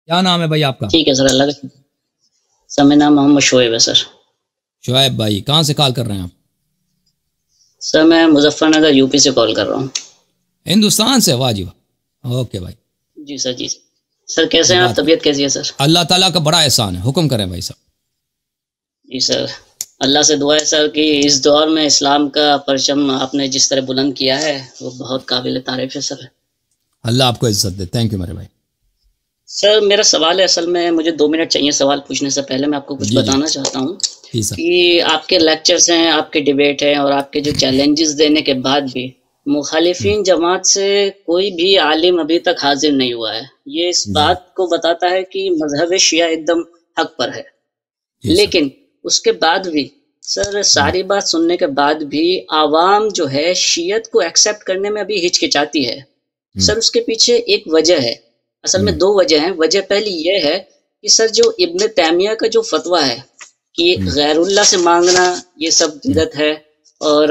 کیا نام ہے بھائی آپ کا؟ ٹھیک ہے سر، اللہ کا سر میرا نام محمد شعیب ہے سر۔ شعیب بھائی کہاں سے کال کر رہے ہیں آپ؟ سر میں مظفر نگر یو پی سے کال کر رہا ہوں۔ ہندوستان سے؟ واہ جی واہ، اوکے بھائی۔ جی سر، جی سر کیسے جی ہیں آپ؟ بات طبیعت کیسی ہے سر؟ اللہ تعالیٰ کا بڑا احسان ہے، حکم کریں بھائی صاحب۔ جی سر، اللہ سے دعا ہے سر کہ اس دور میں اسلام کا پرچم آپ نے جس طرح بلند کیا ہے وہ بہت قابل تعریف ہے سر۔ اللہ آپ کو عزت دے، تھینک یو میرے بھائی۔ سر میرا سوال ہے، اصل میں مجھے 2 منٹ چاہیے سوال پوچھنے سے پہلے میں آپ کو کچھ جی جی بتانا چاہتا ہوں جی سر۔ کہ آپ کے لیکچرز ہیں، آپ کے ڈیبیٹ ہیں، اور آپ کے جو چیلنجز دینے کے بعد بھی مخالفین جماعت سے کوئی بھی عالم ابھی تک حاضر نہیں ہوا ہے۔ یہ اس جی بات کو بتاتا ہے کہ مذہب شیعہ ایک دم حق پر ہے۔ جی سر۔ لیکن اس کے بعد بھی سر، ساری بات سننے کے بعد بھی عوام جو ہے شیعت کو ایکسیپٹ کرنے میں ابھی ہچکچاتی ہے۔ سر اس کے پیچھے ایک وجہ ہے، اصل میں 2 وجہ ہیں۔ وجہ پہلی یہ ہے کہ سر جو ابن تیمیہ کا جو فتویٰ ہے کہ غیر اللہ سے مانگنا یہ سب بدعت ہے اور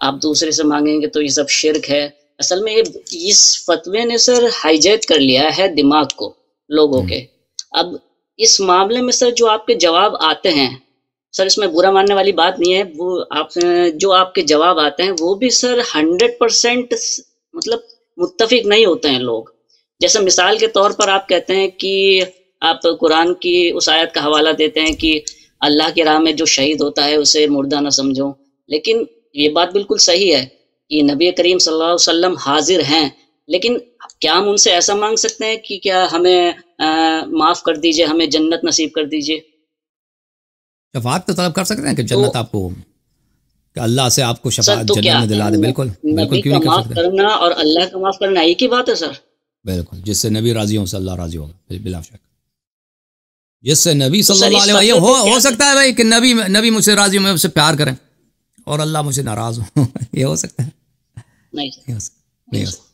آپ دوسرے سے مانگیں گے تو یہ سب شرک ہے، اصل میں اس فتوے نے سر ہائیجیک کر لیا ہے دماغ کو لوگوں کے۔ اب اس معاملے میں سر جو آپ کے جواب آتے ہیں سر، اس میں برا ماننے والی بات نہیں ہے، وہ آپ جو آپ کے جواب آتے ہیں وہ بھی سر 100% مطلب متفق نہیں ہوتے ہیں لوگ۔ جیسے مثال کے طور پر آپ کہتے ہیں کہ آپ قرآن کی اس آیت کا حوالہ دیتے ہیں کہ اللہ کی راہ میں جو شہید ہوتا ہے اسے مردہ نہ سمجھو، لیکن یہ بات بالکل صحیح ہے کہ نبی کریم صلی اللہ علیہ وسلم حاضر ہیں، لیکن کیا ہم ان سے ایسا مانگ سکتے ہیں کہ کیا ہمیں معاف کر دیجئے، ہمیں جنت نصیب کر دیجئے؟ شفاعت تو طلب کر سکتے ہیں کہ تو جنت آپ کو، کہ اللہ سے آپ کو سر شفاعت تو جنت کیا میں دلا دے۔ بالکل بالکل، نبی کیوں کا نہیں کر معاف سکتے؟ کرنا اور اللہ کا معاف کرنا ایک ہی بات ہے سر؟ بالکل، جس سے نبی راضی ہوں سے اللہ راضی ہوگا بلا شک۔ جس سے نبی تو صلی سر اللہ اس علیہ فتوے وسلم پہ ہو کیا سکتا ہے بھائی کہ نبی مجھ سے راضی ہوں، میں اس سے پیار کریں اور اللہ مجھ سے ناراض ہوں یہ ہو سکتا ہے؟ نہیں سر، نہیں ہو سکتا، نہیں نہیں ہو سر۔ سکتا۔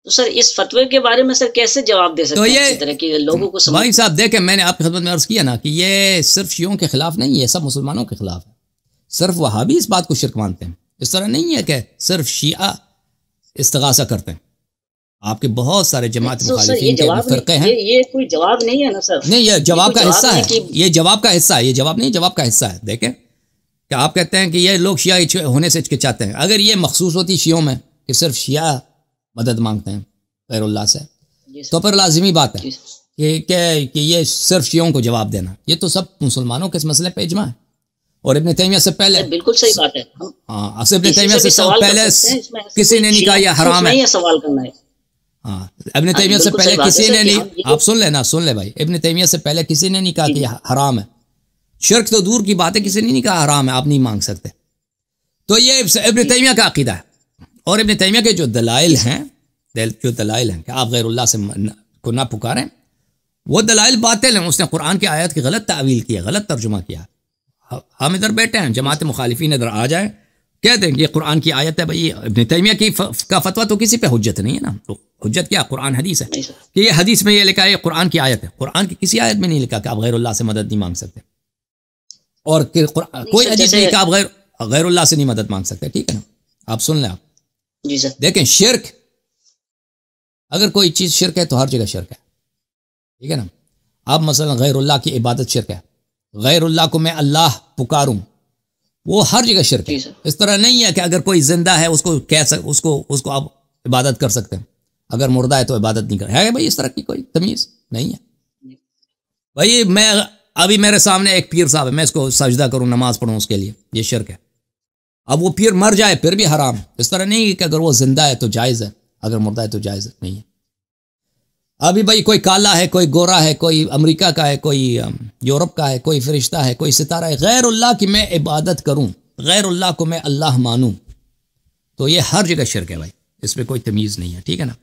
تو سر اس فتوے کے بارے میں سر کیسے جواب دے تو سکتے ہیں یہ اچھی طرح کہ لوگوں کو سمجھ؟ بھائی صاحب دیکھیں، میں نے آپ کی خدمت میں عرض کیا نا کہ یہ صرف شیعوں کے خلاف نہیں ہے، سب مسلمانوں کے خلاف ہے۔ صرف وہابی اس بات کو شرک مانتے ہیں، اس طرح نہیں ہے کہ صرف شیعہ استغاثہ کرتے ہیں۔ آپ کے بہت سارے جماعت تو سر یہ مخالفین کے جواب فرقے نہیں، ہیں۔ یہ کوئی جواب نہیں ہے نا سر؟ نہیں، یہ جواب کوئی کا حصہ جواب ہے، نہیں کہ یہ جواب کا حصہ ہے، یہ جواب نہیں، جواب کا حصہ ہے۔ دیکھیں کہ آپ کہتے ہیں کہ یہ لوگ شیعہ ہونے سے ہچکچاتے ہیں، اگر یہ مخصوص ہوتی شیعوں میں کہ صرف شیعہ مدد مانگتے ہیں غیر اللہ سے، جی سر، تو پھر لازمی بات ہے جی سر، کہ یہ صرف شیعوں کو جواب دینا، یہ تو سب مسلمانوں کے اس مسئلے پہ اجماع ہے۔ اور ابن تیمیہ سے پہلے، سر بالکل صحیح بات ہے، ہم ہاں ابن کسی تیمیہ سے بھی سے سوال کر پہلے سکتے ہیں، اس میں ایسی کسی کوئی نے نہیں کہا شیعہ یہ مخصوص حرام ہے۔ نہیں ہے سوال کرنا ہے۔ ہاں ابن ہاں تیمیہ سے بالکل پہلے صحیح بات ہے کسی سر نے کہ نہیں، ہم یہ آپ سن لے بھائی، ابن تیمیہ سے پہلے کسی نے نہیں کہا کہ جی یہ حرام ہے۔ شرک تو دور کی بات ہے، کسی نے نہیں کہا حرام ہے، آپ نہیں مانگ سکتے۔ تو یہ ابن تیمیہ کا عقیدہ ہے، اور ابن تیمیہ کے جو دلائل ہیں کہ آپ غیر اللہ سے کو نہ پکاریں، وہ دلائل باطل ہیں۔ اس نے قرآن کی آیت کی غلط تعویل کی ہے، غلط ترجمہ کیا ہے۔ ہم ادھر بیٹھے ہیں، جماعت مخالفین ادھر آ جائیں، کہہ دیں کہ یہ قرآن کی آیت ہے۔ بھائی ابن تیمیہ کا فتویٰ تو کسی پہ حجت نہیں ہے نا، تو حجت کیا؟ قرآن حدیث ہے کہ یہ حدیث میں یہ لکھا ہے، یہ قرآن کی آیت ہے۔ قرآن کی کسی آیت میں نہیں لکھا کہ آپ غیر اللہ سے مدد نہیں مانگ سکتے، اور کوئی حدیث نہیں کہ آپ غیر اللہ سے نہیں مدد مانگ سکتے۔ ٹھیک ہے نا؟ آپ سن لیں، آپ جی سر، دیکھیں، شرک اگر کوئی چیز شرک ہے تو ہر جگہ شرک ہے، ٹھیک ہے نا؟ آپ مثلا غیر اللہ کی عبادت شرک ہے، غیر اللہ کو میں اللہ پکاروں، وہ ہر جگہ شرک ہے۔ جی سر، اس طرح نہیں ہے کہ اگر کوئی زندہ ہے اس کو آپ عبادت کر سکتے ہیں، اگر مردہ ہے تو عبادت نہیں ہے بھائی، اس طرح کی کوئی تمیز نہیں ہے بھائی۔ ابھی میرے سامنے ایک پیر صاحب ہے، میں اس کو سجدہ کروں، نماز پڑھوں اس کے لیے، یہ شرک ہے۔ اب وہ پیر مر جائے پھر بھی حرام ہے۔ اس طرح نہیں کہ اگر وہ زندہ ہے تو جائز ہے، اگر مردہ ہے تو جائز نہیں ہے۔ ابھی بھائی کوئی کالا ہے، کوئی گورا ہے، کوئی امریکہ کا ہے، کوئی یورپ کا ہے، کوئی فرشتہ ہے، کوئی ستارہ ہے، غیر اللہ کی میں عبادت کروں، غیر اللہ کو میں اللہ مانوں، تو یہ ہر جگہ شرک ہے بھائی، اس میں کوئی تمیز نہیں ہے، ٹھیک ہے نا؟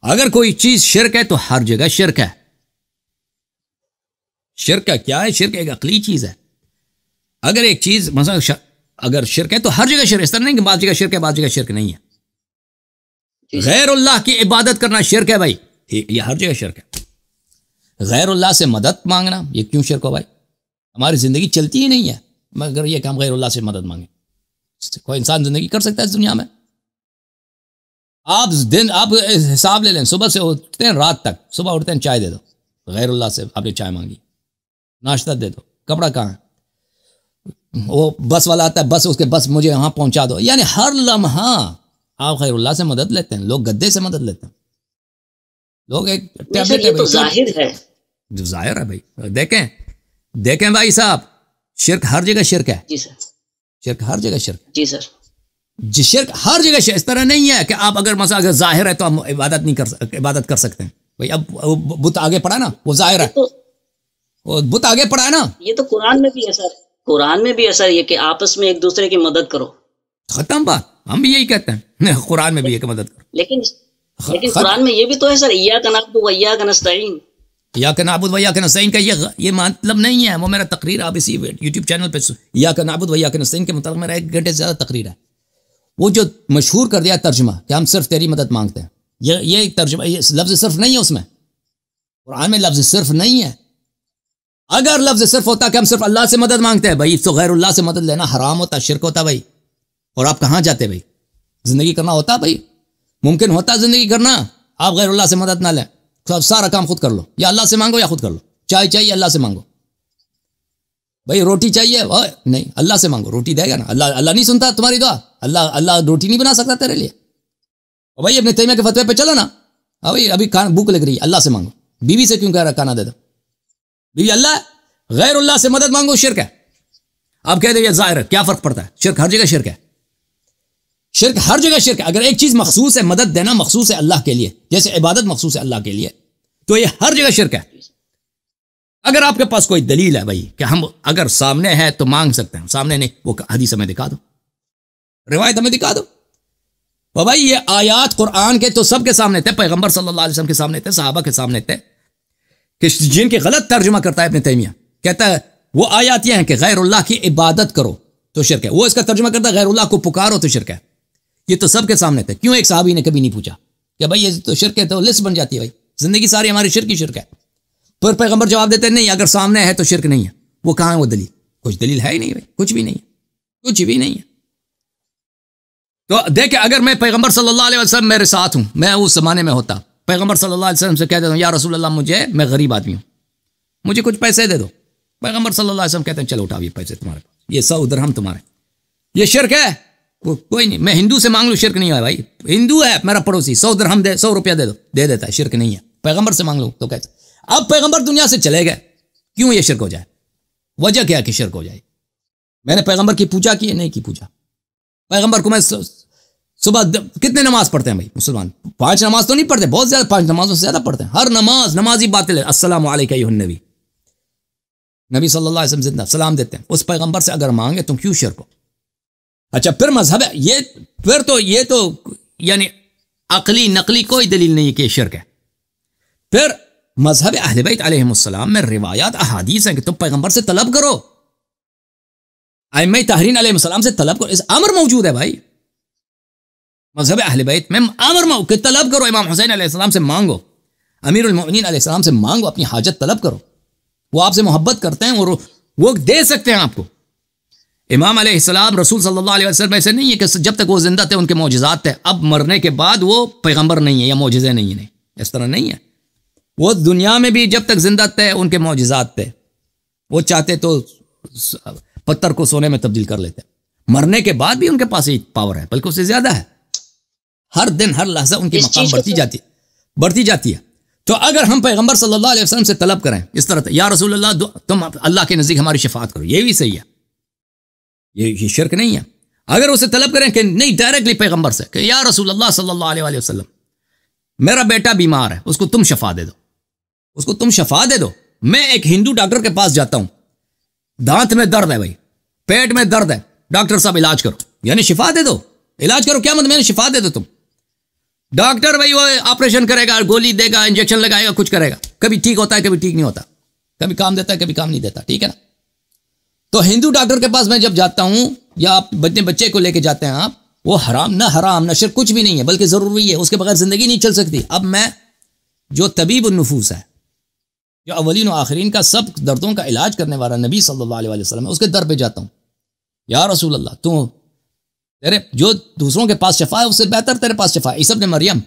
اگر کوئی چیز شرک ہے تو ہر جگہ شرک ہے۔ شرک کا کیا ہے؟ شرک ایک عقلی چیز ہے۔ اگر ایک چیز مثلا اگر شرک ہے تو ہر جگہ شرک، اس طرح نہیں کہ بعض جگہ شرک ہے بعض جگہ شرک نہیں ہے۔ غیر اللہ کی عبادت کرنا شرک ہے بھائی، یہ ہر جگہ شرک ہے۔ غیر اللہ سے مدد مانگنا یہ کیوں شرک ہو بھائی؟ ہماری زندگی چلتی ہی نہیں ہے مگر یہ کہ ہم غیر اللہ سے مدد مانگیں۔ کوئی انسان زندگی کر سکتا ہے اس دنیا میں؟ آپ حساب لے لیں، صبح سے اٹھتے ہیں رات تک، صبح اٹھتے ہیں چائے دے دو، غیر اللہ سے آپ نے چائے مانگی، ناشتہ دے دو، کپڑا کہاں ہے، وہ بس والا آتا ہے، بس مجھے یہاں پہنچا دو، یعنی ہر لمحہ آپ غیر اللہ سے مدد لیتے ہیں، لوگ گدے سے مدد لیتے ہیں، لوگ ایک ٹیبلٹ ہے تو ظاہر ہے، جو ظاہر ہے بھائی، دیکھیں بھائی صاحب، شرک ہر جگہ شرک ہے، جی سر، شرک ہر جگہ شرک ہے، جی سر، جی شرک ہر جگہ شرک، اس طرح نہیں ہے کہ آپ اگر مثلا اگر ظاہر ہے تو ہم عبادت کر سکتے ہیں، بھائی اب بت آگے پڑا نا، وہ ظاہر ہے، وہ بت آگے پڑا ہے نا، یہ تو قرآن میں بھی ہے سر، قرآن میں بھی ہے سر، یہ کہ آپس میں ایک دوسرے کی مدد کرو، ختم بات، ہم بھی یہی کہتے ہیں، قرآن میں بھی ہے کہ مدد کرو، لیکن قرآن میں یہ بھی تو ہے سر، ایاک نعبد و ایاک نستعین، ایاک نعبد و ایاک نستعین کا یہ مطلب نہیں ہے، وہ میرا تقریر آپ اسی یوٹیوب چینل پہ ایاک نعبد و ایاک نستعین کے مطابق میرا 1 گھنٹے سے زیادہ تقریر ہے، وہ جو مشہور کر دیا ترجمہ کہ ہم صرف تیری مدد مانگتے ہیں، یہ ترجمہ، یہ لفظ صرف نہیں ہے اس میں، قرآن میں لفظ صرف نہیں ہے، اگر لفظ صرف ہوتا کہ ہم صرف اللہ سے مدد مانگتے ہیں بھائی، تو غیر اللہ سے مدد لینا حرام ہوتا، شرک ہوتا بھائی، اور آپ کہاں جاتے بھائی، زندگی کرنا ہوتا بھائی، ممکن ہوتا زندگی کرنا، آپ غیر اللہ سے مدد نہ لیں، سارا کام خود کر لو، یا اللہ سے مانگو یا خود کر لو، چائے چاہیے اللہ سے مانگو، بھائی روٹی چاہیے نہیں اللہ سے مانگو، روٹی دے گا نا، اللہ نہیں سنتا تمہاری دعا، اللہ روٹی نہیں بنا سکتا تیرے لیے، بھائی اپنے تیمیہ کے فتوے پہ چلو نا، بھائی ابھی بھوک لگ رہی ہے اللہ سے مانگو، بیوی سے کیوں کہہ رہا کھانا دے دو، بیوی اللہ، غیر اللہ سے مدد مانگو شرک ہے، آپ کہہ دیں یہ ظاہر ہے، کیا فرق پڑتا ہے، شرک ہر جگہ شرک ہے، شرک ہر جگہ شرک ہے، اگر ایک چیز مخصوص ہے، مدد دینا مخصوص ہے اللہ کے لیے، جیسے عبادت مخصوص ہے اللہ کے لیے، تو یہ ہر جگہ شرک ہے، اگر آپ کے پاس کوئی دلیل ہے بھائی کہ ہم اگر سامنے ہے تو مانگ سکتے ہیں، سامنے نہیں، وہ حدیث ہمیں دکھا دو، روایت ہمیں دکھا دو، بھائی یہ آیات قرآن کے تو سب کے سامنے تھے، پیغمبر صلی اللہ علیہ وسلم کے سامنے تھے، صحابہ کے سامنے تھے، کہ جن کے غلط ترجمہ کرتا ہے ابن تیمیہ، کہتا ہے وہ آیات یہ ہیں کہ غیر اللہ کی عبادت کرو تو شرک ہے، وہ اس کا ترجمہ کرتا ہے غیر اللہ کو پکارو تو شرک ہے، یہ تو سب کے سامنے تھے، کیوں ایک صحابی نے کبھی نہیں پوچھا کہ بھائی یہ تو شرک ہے، تو لسٹ بن جاتی ہے، بھائی زندگی ساری ہماری شرک ہی شرک ہے، پھر پیغمبر جواب دیتے ہیں نہیں اگر سامنے ہے تو شرک نہیں ہے، وہ کہاں ہے وہ دلیل، کچھ دلیل ہے ہی نہیں بھائی، کچھ بھی نہیں ہے، کچھ بھی نہیں ہے، تو دیکھیں اگر میں پیغمبر صلی اللہ علیہ وسلم میرے ساتھ ہوں، میں اس زمانے میں ہوتا، پیغمبر صلی اللہ علیہ وسلم سے کہہ دیتا ہوں یا رسول اللہ میں غریب آدمی ہوں، مجھے کچھ پیسے دے دو، پیغمبر صلی اللہ علیہ وسلم کہتے ہیں چلو اٹھاؤ یہ پیسے تمہارے پاس، یہ 100 درہم تمہارے، یہ شرک ہے، کوئی نہیں، میں ہندو سے مانگ لوں شرک نہیں ہے بھائی، ہندو ہے میرا پڑوسی، 100 درہم دے، 100 روپیہ دے دو، دے دیتا ہے، شرک نہیں ہے، پیغمبر سے مانگ لوں تو کہتے اب پیغمبر دنیا سے چلے گئے، کیوں یہ شرک ہو جائے، وجہ کیا کہ شرک ہو جائے، میں نے پیغمبر کی پوجا کی ہے نہیں کی پوجا، پیغمبر کو میں صبح کتنے نماز پڑھتے ہیں بھائی مسلمان، 5 نماز تو نہیں پڑھتے، بہت زیادہ 5 نمازوں سے زیادہ پڑھتے ہیں، ہر نمازی باطل ہے، السلام علیکہ ایھا النبی، نبی صلی اللہ علیہ وسلم زندہ سلام دیتے ہیں، اس پیغمبر سے اگر مانگے تم کیوں شرک ہو، اچھا پھر مذہب ہے یہ تو یعنی عقلی نقلی کوئی دلیل نہیں کہ یہ شرک ہے، پھر مذہب اہل بیت علیہم السلام میں روایات احادیث ہیں کہ تم پیغمبر سے طلب کرو، ائمہ طاہرین علیہ السلام سے طلب کرو، اس امر موجود ہے بھائی، مذہب اہل بیت میں امر کہ طلب کرو، امام حسین علیہ السلام سے مانگو، امیر المؤمنین علیہ السلام سے مانگو، اپنی حاجت طلب کرو، وہ آپ سے محبت کرتے ہیں اور وہ دے سکتے ہیں آپ کو، امام علیہ السلام رسول صلی اللہ علیہ وسلم ایسے نہیں ہے کہ جب تک وہ زندہ تھے ان کے معجزات تھے، اب مرنے کے بعد وہ پیغمبر نہیں ہے یا معجزے نہیں ہیں، اس طرح نہیں ہے، وہ دنیا میں بھی جب تک زندہ تھے ان کے معجزات تھے، وہ چاہتے تو پتھر کو سونے میں تبدیل کر لیتے، مرنے کے بعد بھی ان کے پاس پاور ہے، بلکہ اس سے زیادہ ہے، ہر دن ہر لحظہ ان کی مقام بڑھتی جاتی ہے، تو اگر ہم پیغمبر صلی اللہ علیہ وسلم سے طلب کریں اس طرح یا رسول اللہ تم اللہ کے نزدیک ہماری شفاعت کرو، یہ بھی صحیح ہے، یہ شرک نہیں ہے، اگر اسے طلب کریں کہ نہیں ڈائریکٹلی پیغمبر سے کہ یا رسول اللہ صلی اللہ علیہ وسلم میرا بیٹا بیمار ہے، اس کو تم شفا دے دو، اس کو تم شفا دے دو، میں ایک ہندو ڈاکٹر کے پاس جاتا ہوں، دانت میں درد ہے بھائی، پیٹ میں درد ہے، ڈاکٹر صاحب علاج کرو، یعنی شفا دے دو، علاج کرو، کیا مطلب میں نے شفا دے دو، تم ڈاکٹر بھائی وہ آپریشن کرے گا، گولی دے گا، انجیکشن لگائے گا، کچھ کرے گا، کبھی ٹھیک ہوتا ہے کبھی ٹھیک نہیں ہوتا، کبھی کام دیتا ہے کبھی کام نہیں دیتا، ٹھیک ہے نا، تو ہندو ڈاکٹر کے پاس میں جب جاتا ہوں یا آپ بچے کو لے کے جاتے ہیں آپ، وہ حرام نہ شرک کچھ بھی نہیں ہے، بلکہ ضروری ہے، اس کے بغیر زندگی نہیں چل سکتی، اب میں جو طبیب النفوس ہے، جو اولین و آخرین کا سب دردوں کا علاج کرنے والا نبی صلی اللہ علیہ وسلم ہے، اس کے در پہ جاتا ہوں، یا رسول اللہ تیرے جو دوسروں کے پاس شفا ہے اس سے بہتر تیرے پاس شفا ہے. عیسی ابن مریم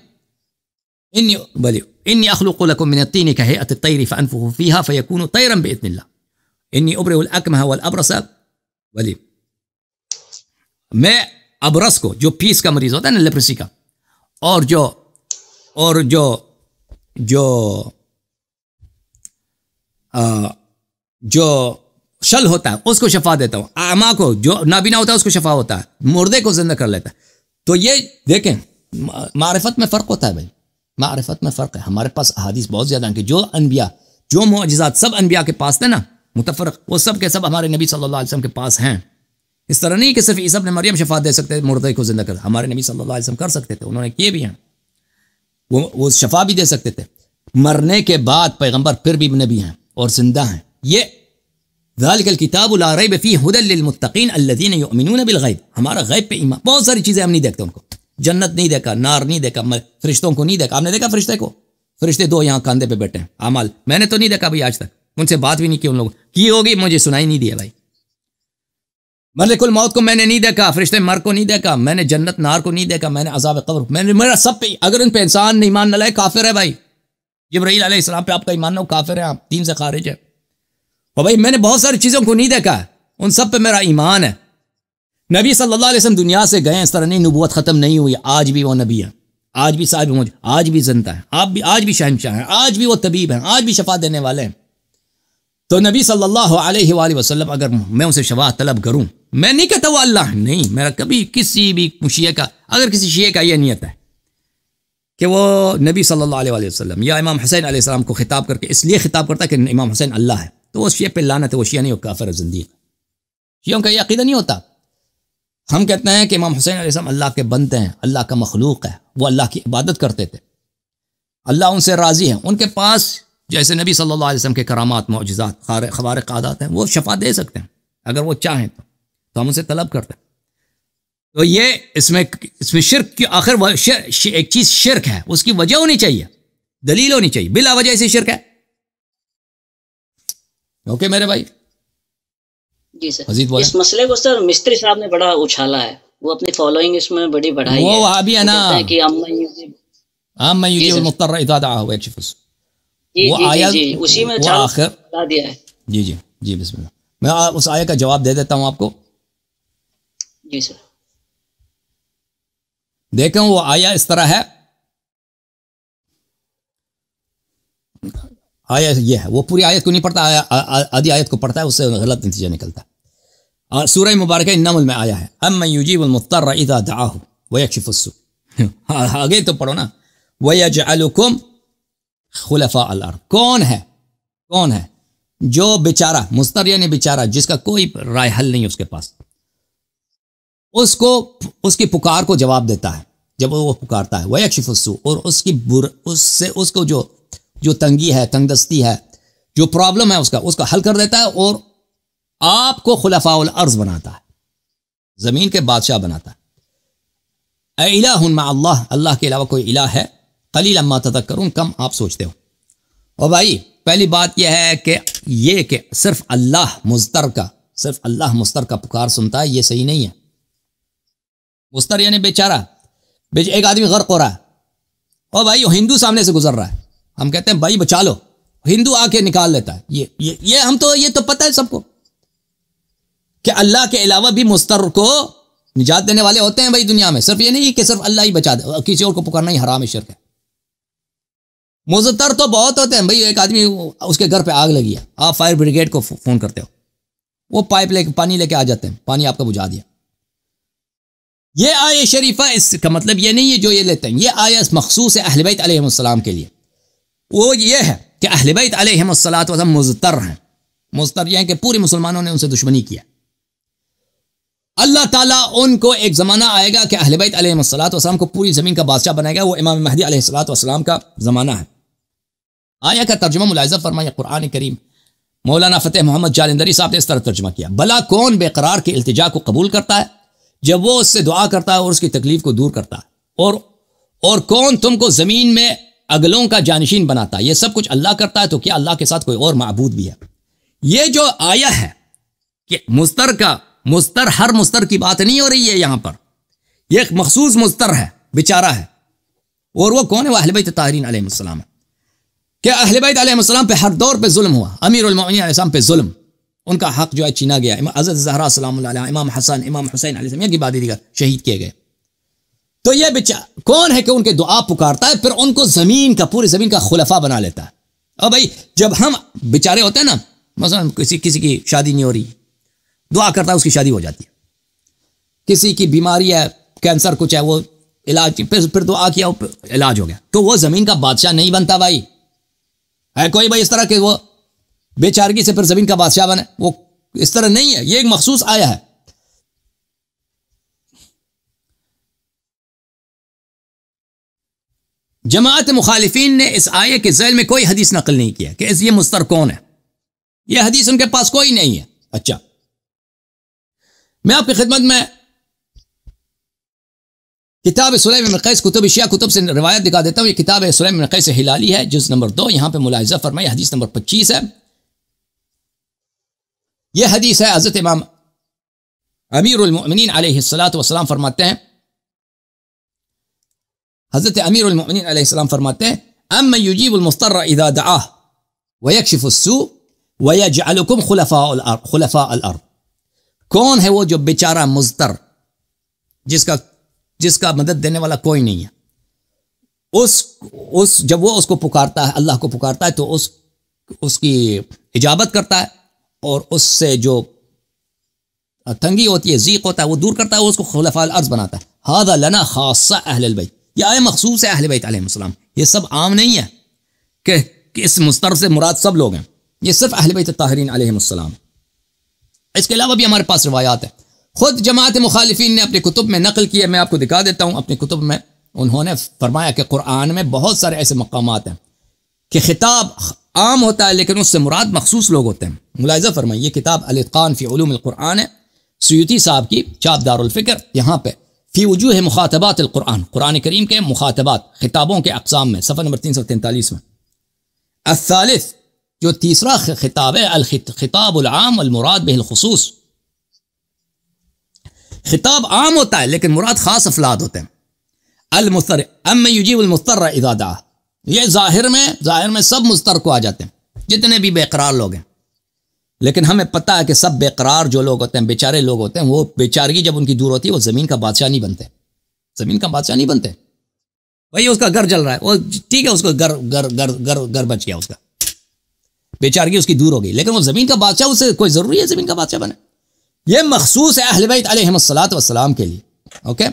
انی اخلق لکم من الطین کہیئۃ الطیر فانفخ فیہا فیکون طیرا باذن اللہ انی ابرئ الاکمہ والابرص ولی میں ابرص کو جو پیس کا مریض ہوتا ہے نا لیپرسی کا اور جو شل ہوتا ہے اس کو شفا دیتا ہوں. اعمیٰ کو جو نابینا ہوتا ہے اس کو شفا ہوتا ہے. مردے کو زندہ کر لیتا ہے. تو یہ دیکھیں معرفت میں فرق ہوتا ہے بھائی, معرفت میں فرق ہے. ہمارے پاس احادیث بہت زیادہ ہیں کہ جو انبیاء جو معجزات سب انبیاء کے پاس تھے نا متفرق, وہ سب کے سب ہمارے نبی صلی اللہ علیہ وسلم کے پاس ہیں. اس طرح نہیں کہ صرف عیسی ابن مریم شفا دے سکتے مردے کو زندہ کر, ہمارے نبی صلی اللہ علیہ وسلم کر سکتے تھے, انہوں نے کیے بھی ہیں. وہ شفا بھی دے سکتے تھے. مرنے کے بعد پیغمبر پھر بھی نبی ہیں اور زندہ ہیں. یہ ذالک الکتاب لا ریب فیہ ھدی للمتقین الذین یؤمنون بالغیب. ہمارا غیب پہ ایمان, بہت ساری چیزیں ہم نہیں دیکھتے ان کو. جنت نہیں دیکھا, نار نہیں دیکھا, فرشتوں کو نہیں دیکھا. آپ نے دیکھا فرشتے کو؟ فرشتے دو یہاں کاندھے پہ بیٹھے ہیں اعمال. میں نے تو نہیں دیکھا بھائی آج تک, ان سے بات بھی نہیں کی ان لوگوں کی ہوگی, مجھے سنائی نہیں دیا بھائی. ملک الموت کو میں نے نہیں دیکھا, فرشتے مر کو نہیں دیکھا, میں نے جنت نار کو نہیں دیکھا, میں نے عذاب قبر, میں نے میرا سب پہ. اگر ان پہ انسان ایمان نہ لائے کافر ہے بھائی. جبرائیل علیہ السلام پہ آپ کا ایمان نہ ہو کافر ہے, آپ دین سے خارج ہے. اور بھائی میں نے بہت ساری چیزوں کو نہیں دیکھا, ان سب پہ میرا ایمان ہے. نبی صلی اللہ علیہ وسلم دنیا سے گئے, اس طرح نہیں نبوت ختم نہیں ہوئی, آج بھی وہ نبی ہے, آج بھی صاحب موج, آج بھی زندہ ہے, آج بھی شہنشاہ ہیں, آج بھی وہ طبیب ہیں, آج بھی شفا دینے والے ہیں. تو نبی صلی اللہ علیہ وآلہ وسلم اگر میں اسے شفا طلب کروں, میں نہیں کہتا وہ اللہ نہیں, میرا کبھی کسی بھی شیعہ کا, اگر کسی شیعہ کا یہ نیت ہے کہ وہ نبی صلی اللہ علیہ وآلہ وسلم یا امام حسین علیہ السلام کو خطاب کر کے اس لیے خطاب کرتا ہے کہ امام حسین اللہ ہے, تو وہ شیعہ پہ لعنت ہے, وہ شیعہ نہیں, وہ کافر ہے, زندیق. شیعوں کا یہ عقیدہ نہیں ہوتا. ہم کہتے ہیں کہ امام حسین علیہ السلام اللہ کے بندے ہیں, اللہ کا مخلوق ہے, وہ اللہ کی عبادت کرتے تھے, اللہ ان سے راضی ہے. ان کے پاس جیسے نبی صلی اللہ علیہ وسلم کے کرامات, معجزات, خوارق عادات ہیں, وہ شفا دے سکتے ہیں اگر وہ چاہیں تو ہم اسے طلب کرتے ہیں. تو یہ اس میں شرک کی آخر ایک چیز شرک ہے, اس کی وجہ ہونی چاہیے, دلیل ہونی چاہیے. بلا وجہ سے شرک ہے. اوکے میرے بھائی. جی سر, اس مسئلے کو سر مستری صاحب نے بڑا اچھالا ہے, وہ اپنی فالوئنگ اس میں بڑی بڑھائی ہے. وہ وہابی ہے نا, عام یجیب المضطر اذا دعاہ ویکشف السوء. وہ آیت اسی میں آخر بتا دیا ہے. جی بسم اللہ. میں اس آیت کا جواب دے دیتا ہوں آپ کو. جی سر. دیکھیں وہ آیا اس طرح ہے, آیا یہ ہے, وہ پوری آیت کو نہیں پڑھتا, آدھی آیت کو پڑھتا ہے, اس سے غلط نتیجہ نکلتا ہے. اور سورہ مبارکہ النمل میں آیا ہے اَمَّن يُجِيبُ الْمُضْطَرَّ إِذَا دَعَاهُ وَيَكْشِفُ السُّوءَ. آگے تو پڑھو نا, وَيَجْعَلُكُمْ خُلَفَاءَ الْأَرْضِ. کون ہے جو بیچارہ, مضطر یعنی بیچارہ جس کا کوئی رائے حل نہیں اس کے پاس, اس کی پکار کو جواب دیتا ہے جب وہ پکارتا ہے. وَيَكْشِفُ السُّوءَ. اور اس کو جو تنگی ہے, تنگ دستی ہے, جو پرابلم ہے اس کا حل کر دیتا ہے, اور آپ کو خلفاء الارض بناتا ہے, زمین کے بادشاہ بناتا ہے. اِلَٰهٌ مَعَ اللَّهِ. اللہ کے علاوہ کوئی الہ ہے؟ قَلِيلًا مَا تَذَكَّرُونَ. کم آپ سوچتے ہو. اور بھائی پہلی بات یہ ہے کہ صرف اللہ مضطر کا پکار سنتا ہے, یہ صحیح نہیں ہے. مضطر یعنی بیچارہ, ایک آدمی غرق ہو رہا ہے, اور بھائی ہندو سامنے سے گزر رہا ہے, ہم کہتے ہیں بھائی بچا لو, ہندو آ کے نکال لیتا ہے. یہ تو پتہ ہے سب کو کہ اللہ کے علاوہ بھی مضطر کو نجات دینے والے ہوتے ہیں بھائی دنیا میں. صرف یہ نہیں کہ صرف اللہ ہی بچا دے, کسی اور کو پکارنا ہی حرام ہے, شرک ہے. مضطر تو بہت ہوتے ہیں بھائی. ایک آدمی اس کے گھر پہ آگ لگی ہے, آپ فائر بریگیڈ کو فون کرتے ہو, وہ پائپ لے کے پانی لے کے آ جاتے ہیں, پانی آپ کا بجھا دیا. یہ آیہ شریفہ اس کا مطلب یہ نہیں ہے جو یہ لیتے ہیں, یہ آیہ مخصوص ہے اہل بیت علیہ السلام کے لیے. وہ یہ ہے کہ اہل بیت علیہ السلام مضطر ہیں. مضطر یہ ہے کہ پوری مسلمانوں نے ان سے دشمنی کیا. اللہ تعالیٰ ان کو ایک زمانہ آئے گا کہ اہل بیت علیہ السلام کو پوری زمین کا بادشاہ بنائے گا. وہ امام مہدی علیہ السلام کا زمانہ ہے. آیا کا ترجمہ ملاحظہ فرمائے قرآن کریم. مولانا فتح محمد جالندری صاحب نے اس طرح ترجمہ کیا, بلا کون بے قرار کی التجا کو قبول کرتا ہے جب وہ اس سے دعا کرتا ہے اور اس کی تکلیف کو دور کرتا ہے, اور کون تم کو زمین میں اگلوں کا جانشین بناتا ہے. یہ سب کچھ اللہ کرتا ہے, تو کیا اللہ کے ساتھ کوئی اور معبود بھی ہے؟ یہ جو آیا ہے کہ مضطر ہر مضطر کی بات نہیں ہو رہی ہے یہاں پر, یہ ایک مخصوص مضطر ہے، بیچارہ ہے، اور وہ کون ہے؟ وہ اہل بیت طاہرین علیہ السلام ہے. کہ اہل بیت علیہ السلام پہ ہر دور پہ ظلم ہوا، امیر المؤمنین علیہ السلام پہ ظلم، ان کا حق جو ہے چھینا گیا. حضرت زہرا سلام اللہ علیہ، امام حسن، امام حسین علیہ السلام کی بعد دیگر شہید کیے گئے. تو یہ بیچارہ کون ہے کہ ان کے دعا پکارتا ہے، پھر ان کو زمین کا، پوری زمین کا خلفاء بنا لیتا ہے. اور بھائی جب ہم بیچارے ہوتے ہیں نا، مثلا کسی کی شادی نہیں ہو رہی، دعا کرتا ہے اس کی شادی ہو جاتی ہے. کسی کی بیماری ہے، کینسر کچھ ہے، وہ علاج، پھر دعا کیا علاج ہو گیا. تو وہ زمین کا بادشاہ نہیں بنتا بھائی. ہے کوئی بھائی اس طرح کہ وہ بیچارگی سے پھر زمین کا بادشاہ بنے؟ وہ اس طرح نہیں ہے. یہ ایک مخصوص آیا ہے. جماعت مخالفین نے اس آیے کے ذیل میں کوئی حدیث نقل نہیں کیا کہ یہ مضطر کون ہے. یہ حدیث ان کے پاس کوئی نہیں ہے. اچھا، میں آپ کی خدمت میں کتاب سلیم بن قیس کتب شیعہ کتب سے روایت دکھا دیتا ہوں. یہ کتاب سلیم بن قیس ہلالی ہے، جز نمبر 2، یہاں پہ ملاحظہ فرمائے حدیث نمبر 25 ہے. یہ حدیث ہے، حضرت امام امیر المؤمنین علیہ السلام فرماتے ہیں، حضرت امیر المؤمنین علیہ السلام فرماتے ہیں: اما یجیب المضطر اذا دعاه ویکشف السوء ویجعلکم خلفاء الارض. کون ہے وہ جو بیچارہ مضطر، جس کا مدد دینے والا کوئی نہیں ہے، جب وہ اس کو پکارتا ہے، اللہ کو پکارتا ہے، تو اس کی اجابت کرتا ہے، اور اس سے جو تنگی ہوتی ہے، ضیق ہوتا ہے، وہ دور کرتا ہے، وہ اس کو خلفاء الارض بناتا ہے. ھذا لنا خاصہ اہل البیت. یہ آئے مخصوص ہے اہل بیت علیہ السلام. یہ سب عام نہیں ہے کہ اس مضطر سے مراد سب لوگ ہیں. یہ صرف اہل بیت طاہرین علیہ السلام. اس کے علاوہ بھی ہمارے پاس روایات ہیں. خود جماعت مخالفین نے اپنے کتب میں نقل کیے، میں آپ کو دکھا دیتا ہوں. اپنے کتب میں انہوں نے فرمایا کہ قرآن میں بہت سارے ایسے مقامات ہیں کہ خطاب عام ہوتا ہے لیکن اس سے مراد مخصوص لوگ ہوتے ہیں. ملاحظہ فرمائیے، یہ کتاب الاتقان فی علوم القرآن ہے، سیوطی صاحب کی، چاپ دار الفکر. یہاں پہ فی وجوہ مخاطبات القرآن، قرآن کریم کے مخاطبات، خطابوں کے اقسام میں، صفحہ نمبر 343 میں. الثالث، جو تیسرا خطاب ہے، الخطاب العام والمراد به الخصوص. خطاب عام ہوتا ہے لیکن مراد خاص افراد ہوتے ہیں. المضطر اما یجیب المضطر اذا دعا. یہ ظاہر میں سب مضطر کو آ جاتے ہیں، جتنے بھی بے قرار لوگ ہیں. لیکن ہمیں پتہ ہے کہ سب بے قرار جو لوگ ہوتے ہیں، بیچارے لوگ ہوتے ہیں، وہ بیچارگی جب ان کی دور ہوتی ہے، وہ زمین کا بادشاہ نہیں بنتے. زمین کا بادشاہ نہیں بنتے بھائی. اس کا گھر جل رہا ہے، وہ ٹھیک ہے، اس کو گھر بچ گیا، اس کا بیچارگی اس کی دور ہو گئی، لیکن وہ زمین کا بادشاہ، اس سے کوئی ضروری ہے زمین کا بادشاہ بنے؟ یہ مخصوص ہے اہل بیت علیہ السلام کے لیے. اوکے.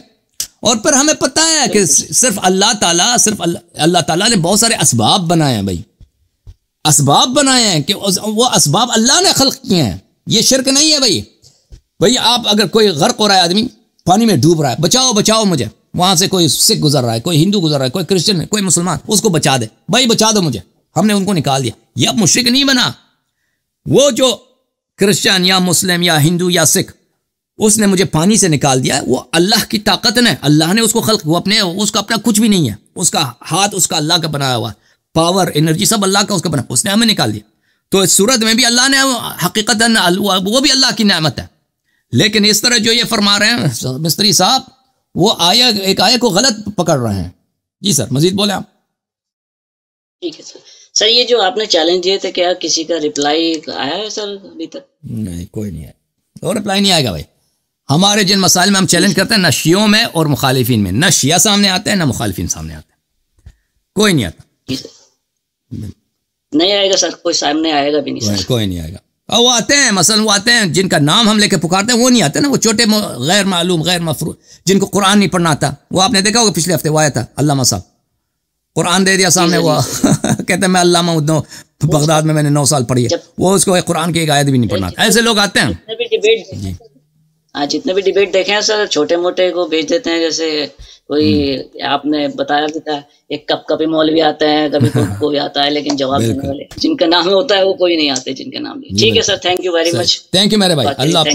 اور پھر ہمیں پتہ ہے کہ صرف اللہ تعالیٰ نے بہت سارے اسباب بنائے ہیں بھائی. اسباب بنائے ہیں کہ وہ اسباب اللہ نے خلق کیے ہیں. یہ شرک نہیں ہے بھائی. آپ اگر کوئی غرق ہو رہا ہے، آدمی پانی میں ڈوب رہا ہے، بچاؤ مجھے، وہاں سے کوئی سکھ گزر رہا ہے، کوئی ہندو گزر رہا ہے، کوئی کرسچن ہے، کوئی مسلمان، اس کو بچا دے بھائی، بچا دو مجھے. ہم نے ان کو نکال دیا. یہ اب مشرک نہیں بنا. وہ جو کرسچن یا مسلم یا ہندو یا سکھ، اس نے مجھے پانی سے نکال دیا، وہ اللہ کی طاقت نے، اللہ نے اس کو خلق، وہ اس کا اپنا کچھ بھی نہیں ہے. اس کا ہاتھ اس کا اللہ کا بنایا ہوا، پاور، انرجی سب اللہ کا اس کا بنا، اس نے ہمیں نکال دیا. تو اس صورت میں بھی اللہ نے حقیقت وہ بھی اللہ کی نعمت ہے. لیکن اس طرح جو یہ فرما رہے ہیں مستری صاحب، وہ ایک آیت کو غلط پکڑ رہے ہیں. جی سر، مزید بولیں آپ. ٹھیک ہے سر. یہ جو آپ نے چیلنج دیے تھے، کیا کسی کا رپلائی آیا ہے سر ابھی تک؟ نہیں، کوئی نہیں آیا. اور رپلائی نہیں آئے گا بھائی. ہمارے جن مسائل میں ہم چیلنج کرتے ہیں، نہ شیعوں میں اور مخالفین میں، نہ شیعہ سامنے آتے ہیں نہ مخالفین سامنے آتے ہیں. کوئی نہیں آتا. نہیں آئے گا سر، کوئی سامنے آئے گا بھی نہیں سر. کوئی نہیں آئے گا. اور وہ آتے ہیں، مثلا وہ آتے ہیں جن کا نام ہم لے کے پکارتے ہیں، وہ نہیں آتے نا. وہ چھوٹے غیر معلوم، غیر مفروض، جن کو قرآن نہیں پڑھنا آتا. وہ آپ نے دیکھا ہوگا پچھلے ہفتے وہ آیا تھا علامہ صاحب، قرآن دے دیا سامنے، وہ کہتے ہیں میں علامہ ہوں، بغداد میں نے 9 سال پڑھی ہے. وہ اس کو قرآن کی ایک آیت بھی نہیں پڑھنا. ایسے لوگ آتے ہیں. جتنے بھی ڈیبیٹ دیکھے ہیں سر، چھوٹے موٹے کو بھیج دیتے ہیں. جیسے کوئی آپ نے بتایا بھی تھا، ایک کبھی مولوی آتا ہے، کبھی کوئی آتا ہے، لیکن جواب دینے والے جن کا نام ہوتا ہے وہ کوئی نہیں آتے جن کے نام. ٹھیک ہے sir, thank you very much. Thank you میرے بھائی. اللہ